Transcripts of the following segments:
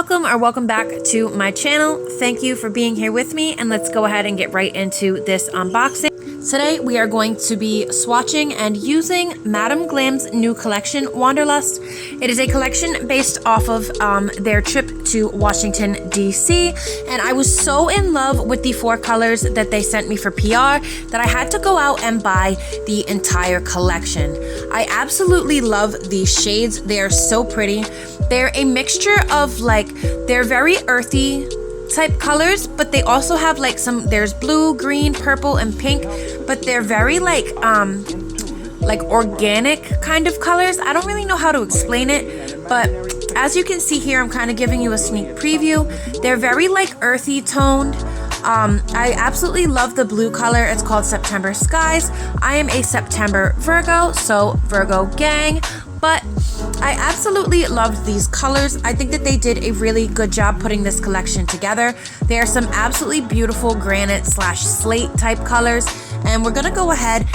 welcome back to my channel. Thank you for being here with me, and let's go ahead and get right into this unboxing. Today we are going to be swatching and using Madam Glam's new collection, Wanderlust. It is a collection based off of their trip to Washington, DC, and I was so in love with the 4 colors that they sent me for PR that I had to go out and buy the entire collection. I absolutely love these shades. They are so pretty. They're a mixture of they're very earthy type colors, but they also have there's blue, green, purple, and pink, but they're very organic kind of colors. I don't really know how to explain it, but as you can see here, I'm kind of giving you a sneak preview. They're very earthy toned. I absolutely love the blue color. It's called September Skies. I am a September Virgo, so Virgo gang, but I absolutely loved these colors. I think that they did a really good job putting this collection together. There are some absolutely beautiful granite/slate type colors, and we're gonna go ahead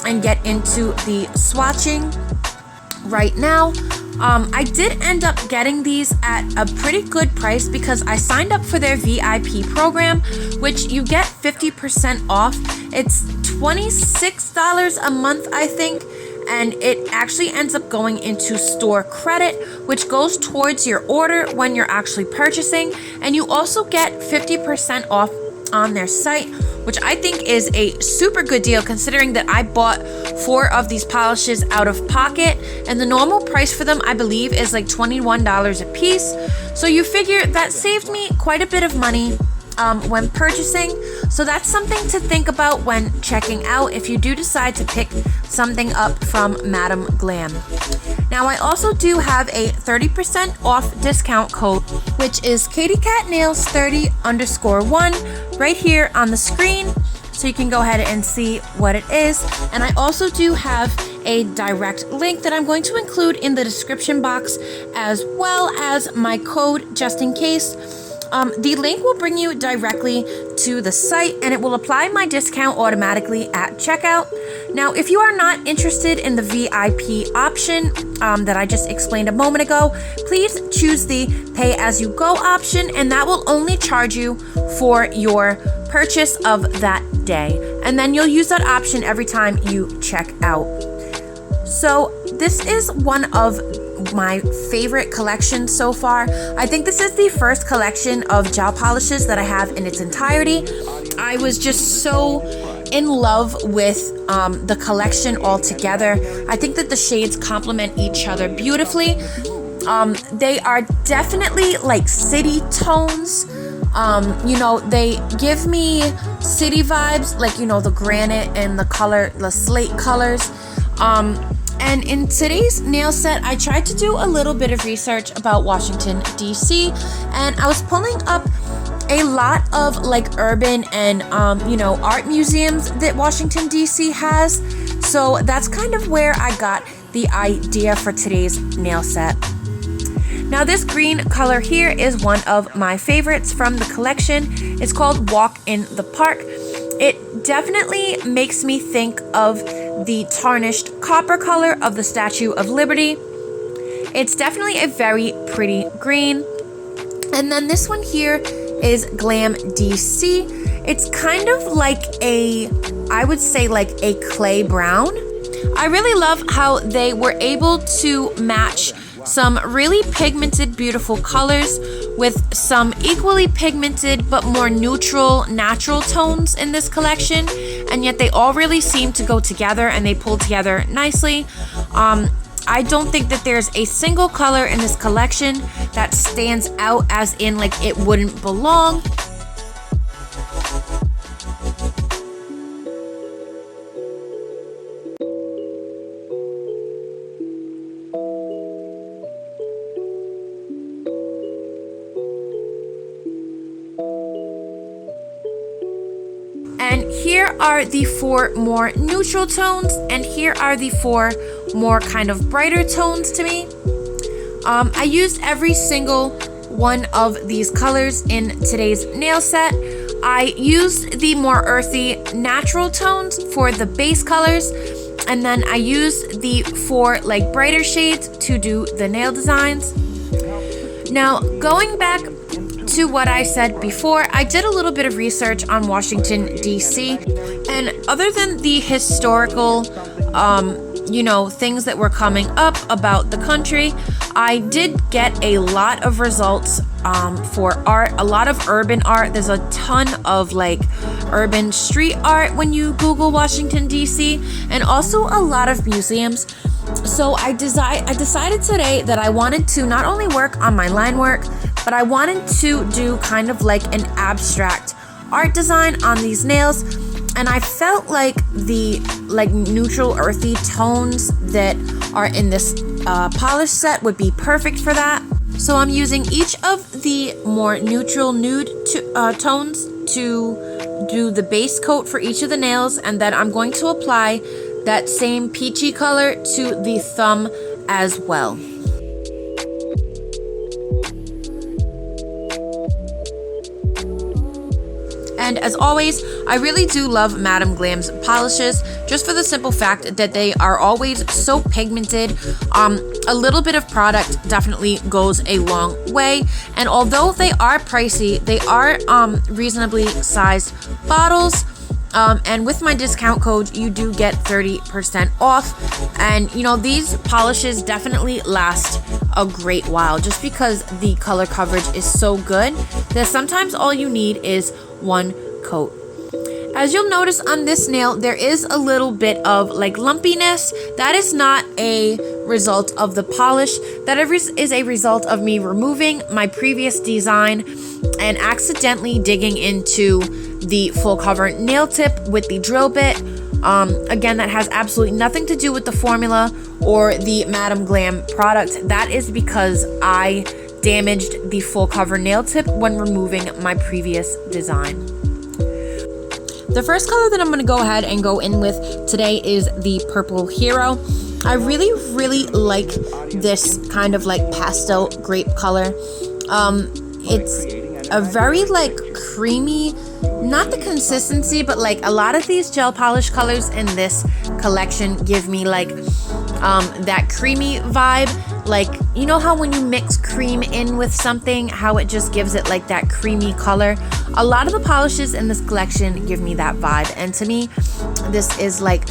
and get into the swatching right now. I did end up getting these at a pretty good price because I signed up for their VIP program, which you get 50% off. It's $26 a month, I think, and it actually ends up going into store credit, which goes towards your order when you're actually purchasing, and you also get 50% off on their site, which I think is a super good deal considering that I bought 4 of these polishes out of pocket, and the normal price for them I believe is $21 a piece. So you figure that saved me quite a bit of money when purchasing. So that's something to think about when checking out if you do decide to pick something up from Madam Glam. Now I also do have a 30% off discount code, which is katiecatnails 30_1 right here on the screen, so you can go ahead and see what it is. And I also do have a direct link that I'm going to include in the description box, as well as my code just in case. The link will bring you directly to the site, and it will apply my discount automatically at checkout. Now, if you are not interested in the VIP option that I just explained a moment ago, please choose the pay-as-you-go option, and that will only charge you for your purchase of that day. And then you'll use that option every time you check out. So this is one of my favorite collection so far. I think this is the first collection of gel polishes that I have in its entirety. I was just so in love with the collection altogether. I think that the shades complement each other beautifully. They are definitely city tones. They give me city vibes, the granite and the slate colors. And in today's nail set, I tried to do a little bit of research about Washington, DC, and I was pulling up a lot of urban and, art museums that Washington, DC has. So that's kind of where I got the idea for today's nail set. Now this green color here is one of my favorites from the collection. It's called Walk in the Park. It definitely makes me think of the tarnished copper color of the Statue of Liberty. It's definitely a very pretty green. And then this one here is Glam DC. It's kind of I would say a clay brown. I really love how they were able to match some really pigmented, beautiful colors with some equally pigmented but more neutral, natural tones in this collection, and yet they all really seem to go together and they pull together nicely. I don't think that there's a single color in this collection that stands out as in it wouldn't belong. And here are the 4 more neutral tones, and here are the 4 more kind of brighter tones to me. I used every single one of these colors in today's nail set. I used the more earthy natural tones for the base colors, and then I used the 4 brighter shades to do the nail designs. Now, going back to what I said before, I did a little bit of research on Washington, D.C., and other than the historical, things that were coming up about the country, I did get a lot of results for art, a lot of urban art. There's a ton of like urban street art when you Google Washington, D.C., and also a lot of museums. So I decided today that I wanted to not only work on my line work, but I wanted to do kind of like an abstract art design on these nails. And I felt like the neutral earthy tones that are in this polish set would be perfect for that. So I'm using each of the more neutral nude tones to do the base coat for each of the nails, and then I'm going to apply that same peachy color to the thumb as well. And as always, I really do love Madam Glam's polishes, just for the simple fact that they are always so pigmented. A little bit of product definitely goes a long way. And although they are pricey, they are reasonably sized bottles. And with my discount code, you do get 30% off. And these polishes definitely last a great while, just because the color coverage is so good that sometimes all you need is one coat. As you'll notice on this nail, there is a little bit of like lumpiness. That is not a result of the polish. That is a result of me removing my previous design and accidentally digging into the full cover nail tip with the drill bit. Again, that has absolutely nothing to do with the formula or the Madam Glam product. That is because I damaged the full cover nail tip when removing my previous design. The first color that I'm going to go ahead and go in with today is the Purple Hero. I really, really like this kind of like pastel grape color. It's a very like creamy, not the consistency, but like a lot of these gel polish colors in this collection give me like that creamy vibe. Like, you know how when you mix cream in with something, how it just gives it like that creamy color? A lot of the polishes in this collection give me that vibe. And to me, this is like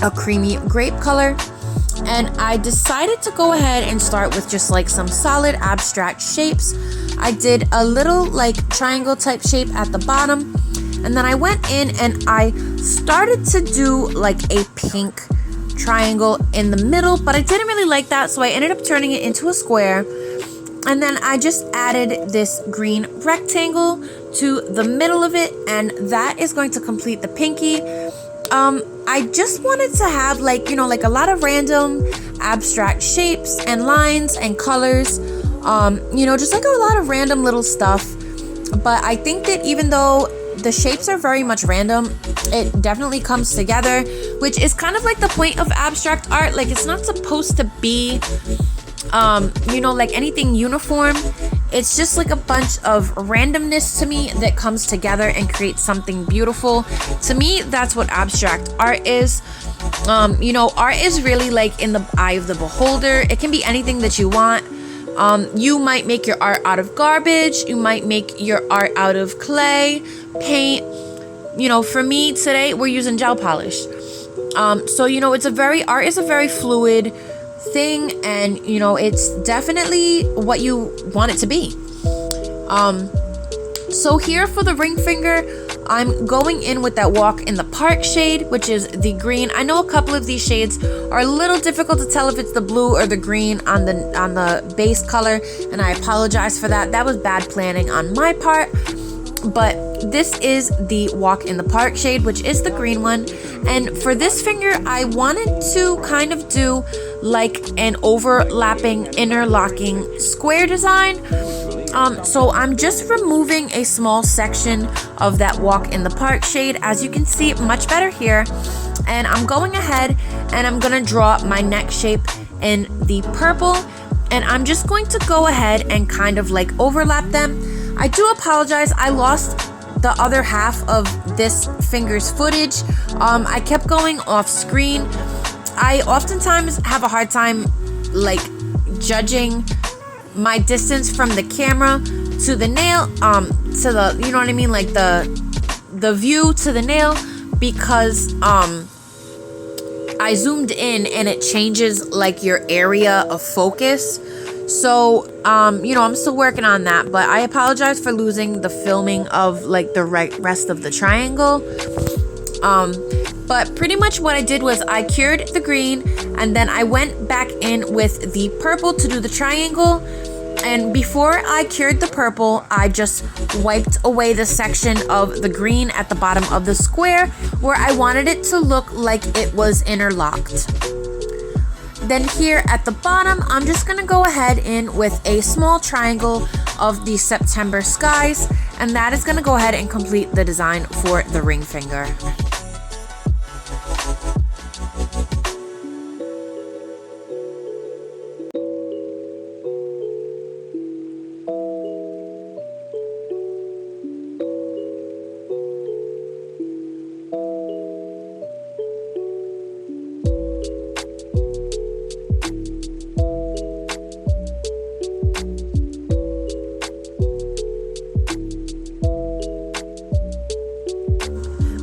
a creamy grape color. And I decided to go ahead and start with just like some solid abstract shapes. I did a little like triangle type shape at the bottom. And then I went in and I started to do like a pink triangle in the middle, but I didn't really like that, so I ended up turning it into a square. And then I just added this green rectangle to the middle of it, and that is going to complete the pinky. I just wanted to have like a lot of random abstract shapes and lines and colors, just like a lot of random little stuff. But I think that even though the shapes are very much random, it definitely comes together, which is kind of like the point of abstract art. Like, it's not supposed to be like anything uniform. It's just like a bunch of randomness to me that comes together and creates something beautiful. To me, that's what abstract art is. Art is really like in the eye of the beholder. It can be anything that you want. You might make your art out of garbage. You might make your art out of clay, paint. For me today, we're using gel polish. Art is a very fluid thing, and it's definitely what you want it to be. So here for the ring finger, I'm going in with that Walk in the Park shade, which is the green. I know a couple of these shades are a little difficult to tell if it's the blue or the green on the base color, and I apologize for that. That was bad planning on my part. But this is the Walk in the Park shade, which is the green one. And for this finger, I wanted to kind of do like an overlapping, interlocking square design. So I'm just removing a small section of that Walk in the Park shade. As you can see, much better here. And I'm going ahead and I'm gonna draw my neck shape in the purple. And I'm just going to go ahead and kind of like overlap them. I do apologize, I lost the other half of this finger's footage. I kept going off screen. I oftentimes have a hard time like judging my distance from the camera to the nail, to the, you know what I mean, like the view to the nail, because I zoomed in and it changes like your area of focus. So you know, I'm still working on that, but I apologize for losing the filming of like the rest of the triangle. But pretty much what I did was I cured the green, and then I went back in with the purple to do the triangle. And before I cured the purple, I just wiped away the section of the green at the bottom of the square where I wanted it to look like it was interlocked. Then here at the bottom, I'm just gonna go ahead in with a small triangle of the September skies, and that is gonna go ahead and complete the design for the ring finger.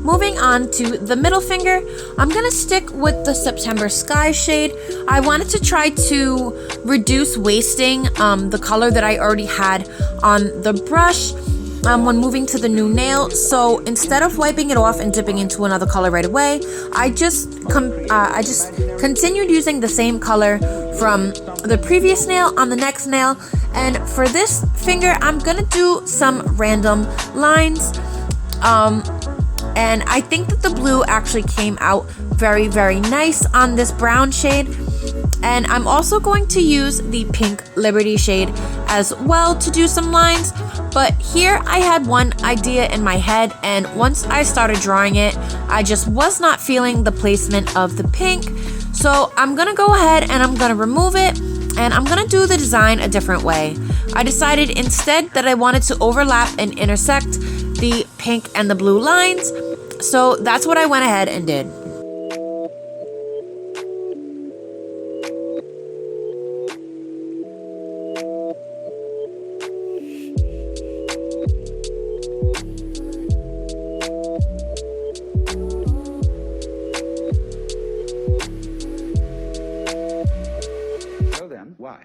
Moving on to the middle finger, I'm gonna stick with the September Sky shade. I wanted to try to reduce wasting the color that I already had on the brush when moving to the new nail. So instead of wiping it off and dipping into another color right away, I just continued using the same color from the previous nail on the next nail. And for this finger, I'm gonna do some random lines. And I think that the blue actually came out very, very nice on this brown shade. And I'm also going to use the pink Liberty shade as well to do some lines. But here I had one idea in my head, and once I started drawing it, I just was not feeling the placement of the pink. So I'm gonna go ahead and I'm gonna remove it, and I'm gonna do the design a different way. I decided instead that I wanted to overlap and intersect the pink and the blue lines. So that's what I went ahead and did. So then, why?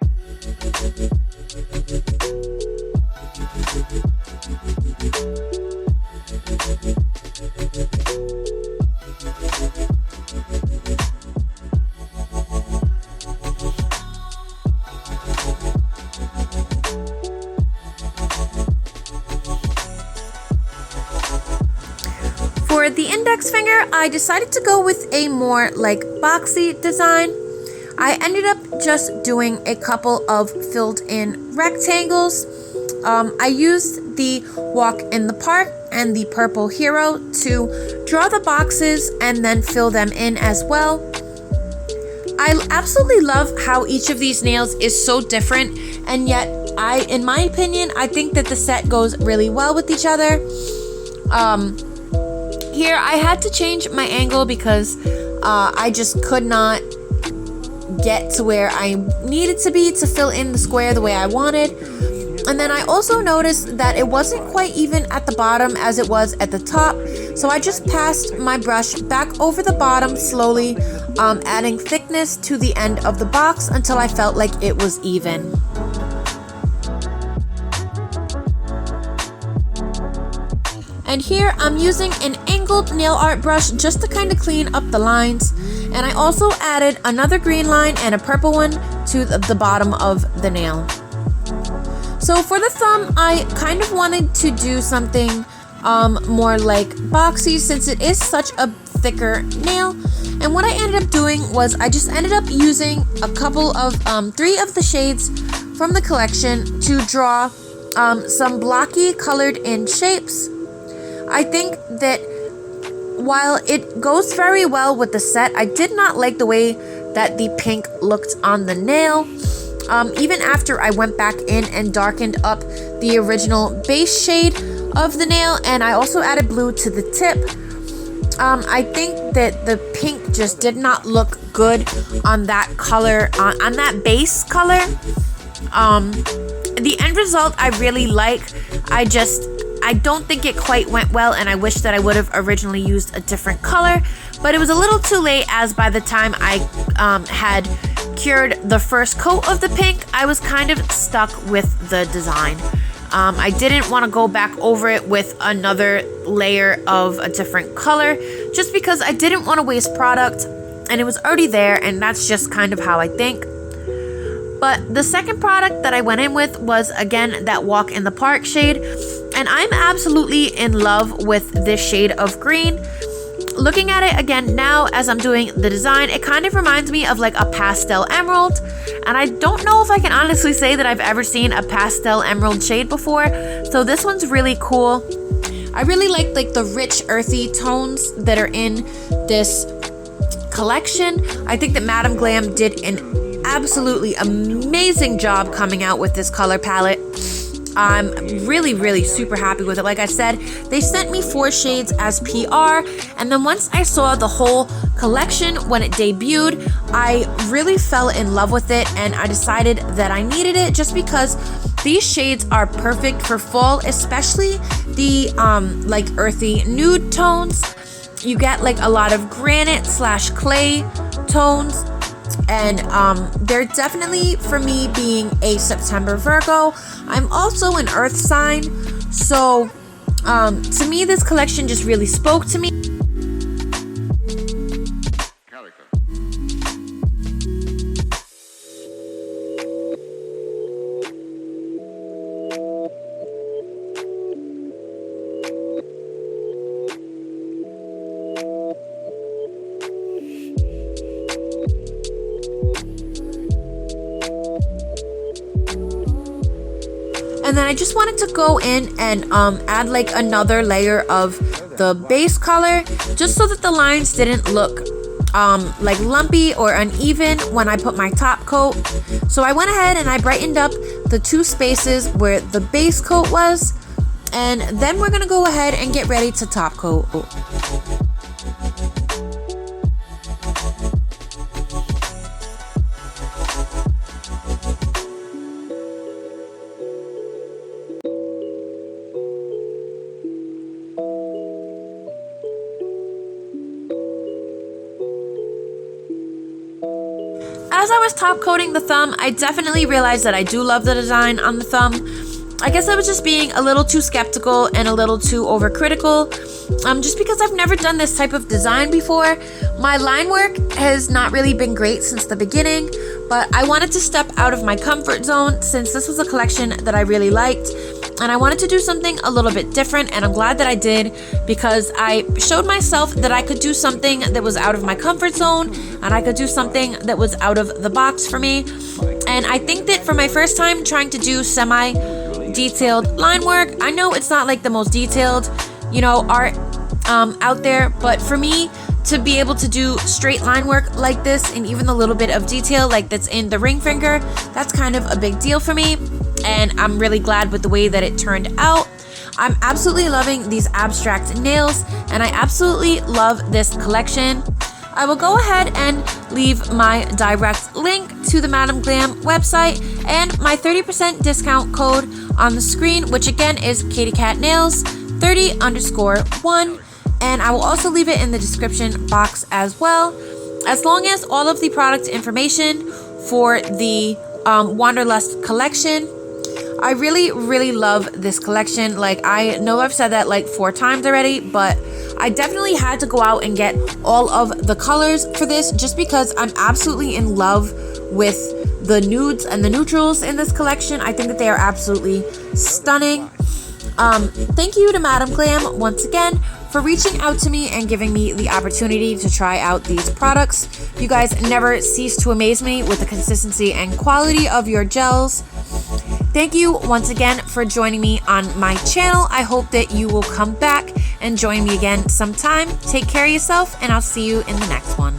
For the index finger, I decided to go with a more like boxy design. I ended up just doing a couple of filled in rectangles. I used the Walk in the Park and the Purple Hero to draw the boxes and then fill them in as well. I absolutely love how each of these nails is so different, and yet in my opinion, I think that the set goes really well with each other. Here I had to change my angle because I just could not get to where I needed to be to fill in the square the way I wanted. And then I also noticed that it wasn't quite even at the bottom as it was at the top. So I just passed my brush back over the bottom slowly, adding thickness to the end of the box until I felt like it was even. And here I'm using an angled nail art brush just to kind of clean up the lines. And I also added another green line and a purple one to the bottom of the nail. So for the thumb, I kind of wanted to do something more like boxy since it is such a thicker nail. And what I ended up doing was I just ended up using a couple of 3 of the shades from the collection to draw some blocky colored in shapes. I think that while it goes very well with the set, I did not like the way that the pink looked on the nail. Even after I went back in and darkened up the original base shade of the nail, and I also added blue to the tip, I think that the pink just did not look good on that color, on that base color. The end result I really like. I don't think it quite went well, and I wish that I would have originally used a different color, but it was a little too late, as by the time I had cured the first coat of the pink, I was kind of stuck with the design. I didn't want to go back over it with another layer of a different color, just because I didn't want to waste product, and it was already there, and that's just kind of how I think. But the second product that I went in with was, again, that Walk in the Park shade, and I'm absolutely in love with this shade of green. Looking at it again now as I'm doing the design, it kind of reminds me of like a pastel emerald, and I don't know if I can honestly say that I've ever seen a pastel emerald shade before, so this one's really cool. I really like the rich earthy tones that are in this collection. I think that Madam Glam did an absolutely amazing job coming out with this color palette. I'm really super happy with it. Like I said, they sent me 4 shades as PR, and then once I saw the whole collection when it debuted, I really fell in love with it, and I decided that I needed it just because these shades are perfect for fall, especially the like earthy nude tones. You get like a lot of granite / clay tones, and they're definitely, for me being a September Virgo, I'm also an earth sign, so to me this collection just really spoke to me. And then I just wanted to go in and add like another layer of the base color, just so that the lines didn't look like lumpy or uneven when I put my top coat. So I went ahead and I brightened up the 2 spaces where the base coat was, and then we're gonna go ahead and get ready to top coat. As I was top coating the thumb, I definitely realized that I do love the design on the thumb. I guess I was just being a little too skeptical and a little too overcritical, just because I've never done this type of design before. My line work has not really been great since the beginning, but I wanted to step out of my comfort zone since this was a collection that I really liked, and I wanted to do something a little bit different, and I'm glad that I did, because I showed myself that I could do something that was out of my comfort zone, and I could do something that was out of the box for me. And I think that for my first time trying to do semi-detailed line work, I know it's not like the most detailed, art out there, but for me to be able to do straight line work like this, and even the little bit of detail like that's in the ring finger, that's kind of a big deal for me, and I'm really glad with the way that it turned out. I'm absolutely loving these abstract nails, and I absolutely love this collection. I will go ahead and leave my direct link to the Madam Glam website and my 30% discount code on the screen, which again is katiecatnails 30_1, and I will also leave it in the description box as well, as long as all of the product information for the Wanderlust collection. I really love this collection. Like, I know I've said that like 4 times already, but I definitely had to go out and get all of the colors for this, just because I'm absolutely in love with the nudes and the neutrals in this collection. I think that they are absolutely stunning. Thank you to Madam Glam once again for reaching out to me and giving me the opportunity to try out these products. You guys never cease to amaze me with the consistency and quality of your gels. Thank you once again for joining me on my channel. I hope that you will come back and join me again sometime. Take care of yourself, and I'll see you in the next one.